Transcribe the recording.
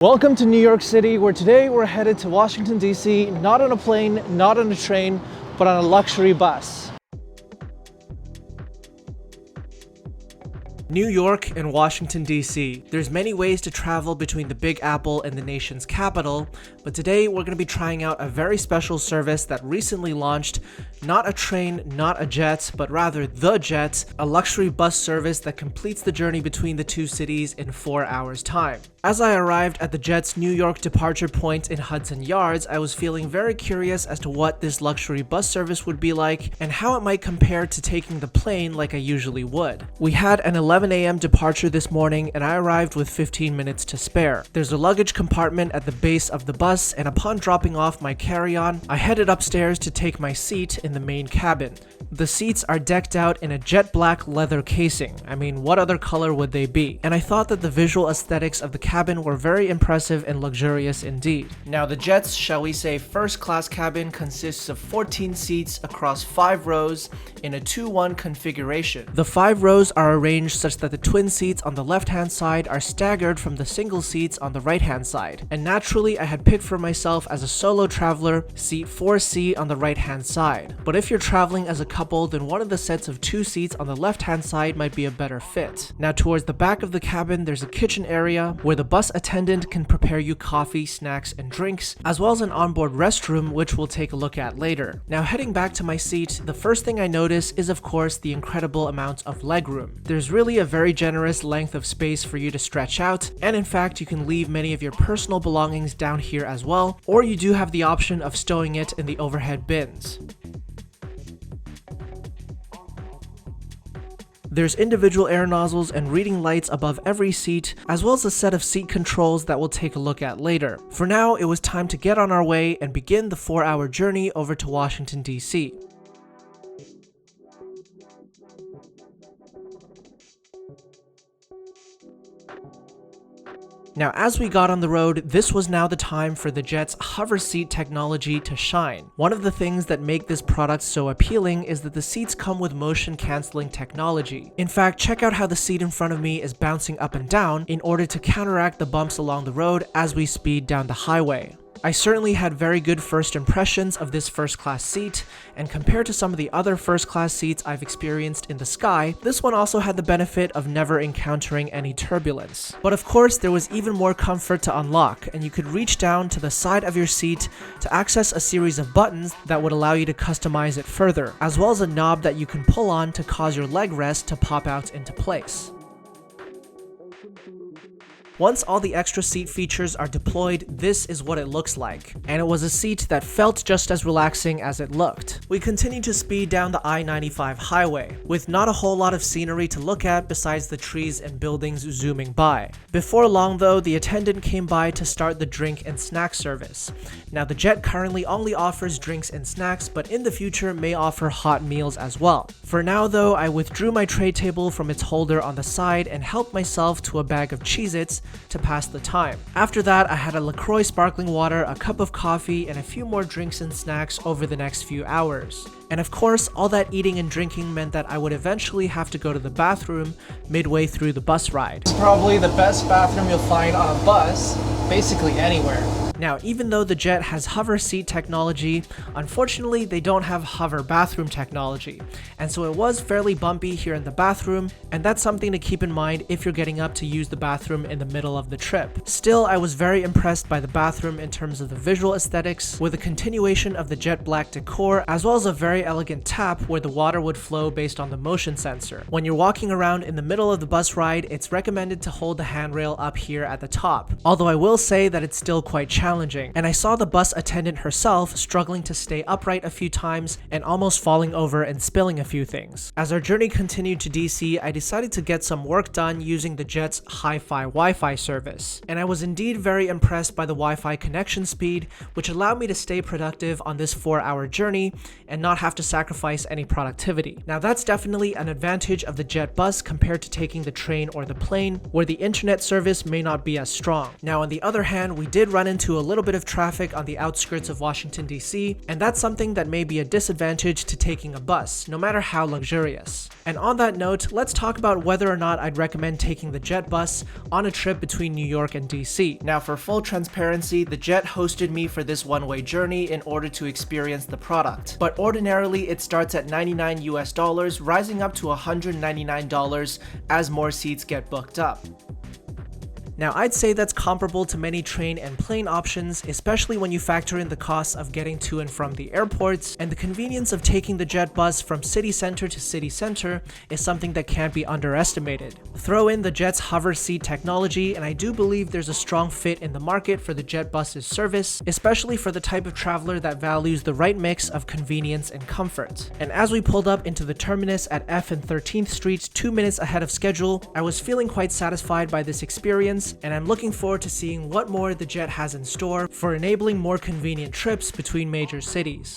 Welcome to New York City, where today we're headed to Washington, D.C., not on a plane, not on a train, but on a luxury bus. New York and Washington, D.C. There's many ways to travel between the Big Apple and the nation's capital, but today we're going to be trying out a very special service that recently launched. Not a train, not a jet, but rather the Jet, a luxury bus service that completes the journey between the two cities in 4 hours' time. As I arrived at the Jet's New York departure point in Hudson Yards, I was feeling very curious as to what this luxury bus service would be like and how it might compare to taking the plane like I usually would. We had an 11 a.m. departure this morning and I arrived with 15 minutes to spare. There's a luggage compartment at the base of the bus, and upon dropping off my carry-on, I headed upstairs to take my seat in the main cabin. The seats are decked out in a jet black leather casing. I mean, what other color would they be? And I thought that the visual aesthetics of the cabin were very impressive and luxurious indeed. Now, the Jet's, shall we say, first class cabin consists of 14 seats across 5 rows in a 2-1 configuration. The 5 rows are arranged such that the twin seats on the left-hand side are staggered from the single seats on the right-hand side. And naturally, I had picked for myself as a solo traveler, seat 4C on the right-hand side. But if you're traveling as a couple, then one of the sets of 2 seats on the left-hand side might be a better fit. Now, towards the back of the cabin, there's a kitchen area where the bus attendant can prepare you coffee, snacks, and drinks, as well as an onboard restroom, which we'll take a look at later. Now, heading back to my seat, the first thing I notice is, of course, the incredible amount of legroom. There's really a very generous length of space for you to stretch out, and in fact, you can leave many of your personal belongings down here as well, or you do have the option of stowing it in the overhead bins. There's individual air nozzles and reading lights above every seat, as well as a set of seat controls that we'll take a look at later. For now, it was time to get on our way and begin the 4-hour journey over to Washington, D.C. Now, as we got on the road, this was now the time for the Jet's hover seat technology to shine. One of the things that make this product so appealing is that the seats come with motion canceling technology. In fact, check out how the seat in front of me is bouncing up and down in order to counteract the bumps along the road as we speed down the highway. I certainly had very good first impressions of this first class seat, and compared to some of the other first class seats I've experienced in the sky, this one also had the benefit of never encountering any turbulence. But of course, there was even more comfort to unlock, and you could reach down to the side of your seat to access a series of buttons that would allow you to customize it further, as well as a knob that you can pull on to cause your leg rest to pop out into place. Once all the extra seat features are deployed, this is what it looks like, and it was a seat that felt just as relaxing as it looked. We continued to speed down the I-95 highway, with not a whole lot of scenery to look at besides the trees and buildings zooming by. Before long though, the attendant came by to start the drink and snack service. Now, the Jet currently only offers drinks and snacks, but in the future may offer hot meals as well. For now though, I withdrew my tray table from its holder on the side and helped myself to a bag of Cheez-Its to pass the time. After that, I had a LaCroix sparkling water, a cup of coffee, and a few more drinks and snacks over the next few hours. And of course, all that eating and drinking meant that I would eventually have to go to the bathroom midway through the bus ride. It's probably the best bathroom you'll find on a bus, basically anywhere. Now, even though the Jet has hover seat technology, unfortunately they don't have hover bathroom technology, and so it was fairly bumpy here in the bathroom, and that's something to keep in mind if you're getting up to use the bathroom in the middle of the trip. Still, I was very impressed by the bathroom in terms of the visual aesthetics, with a continuation of the jet black decor, as well as a very elegant tap where the water would flow based on the motion sensor. When you're walking around in the middle of the bus ride, it's recommended to hold the handrail up here at the top, although I will say that it's still quite challenging, and I saw the bus attendant herself struggling to stay upright a few times and almost falling over and spilling a few things. As our journey continued to DC, I decided to get some work done using the Jet's hi-fi Wi-Fi service, and I was indeed very impressed by the Wi-Fi connection speed, which allowed me to stay productive on this 4-hour journey and not have to sacrifice any productivity. Now, that's definitely an advantage of the Jet bus compared to taking the train or the plane, where the internet service may not be as strong. Now, on the other hand, we did run into a a little bit of traffic on the outskirts of Washington, D.C., and that's something that may be a disadvantage to taking a bus, no matter how luxurious. And on that note, let's talk about whether or not I'd recommend taking the jet bus on a trip between New York and DC. Now, for full transparency, the jet hosted me for this one-way journey in order to experience the product. But ordinarily, it starts at $99 US, rising up to $199 as more seats get booked up. Now, I'd say that's comparable to many train and plane options, especially when you factor in the costs of getting to and from the airports, and the convenience of taking the jet bus from city center to city center is something that can't be underestimated. Throw in the jet's hover seat technology, and I do believe there's a strong fit in the market for the jet bus's service, especially for the type of traveler that values the right mix of convenience and comfort. And as we pulled up into the terminus at F and 13th Street 2 minutes ahead of schedule, I was feeling quite satisfied by this experience, and I'm looking forward to seeing what more the jet has in store for enabling more convenient trips between major cities.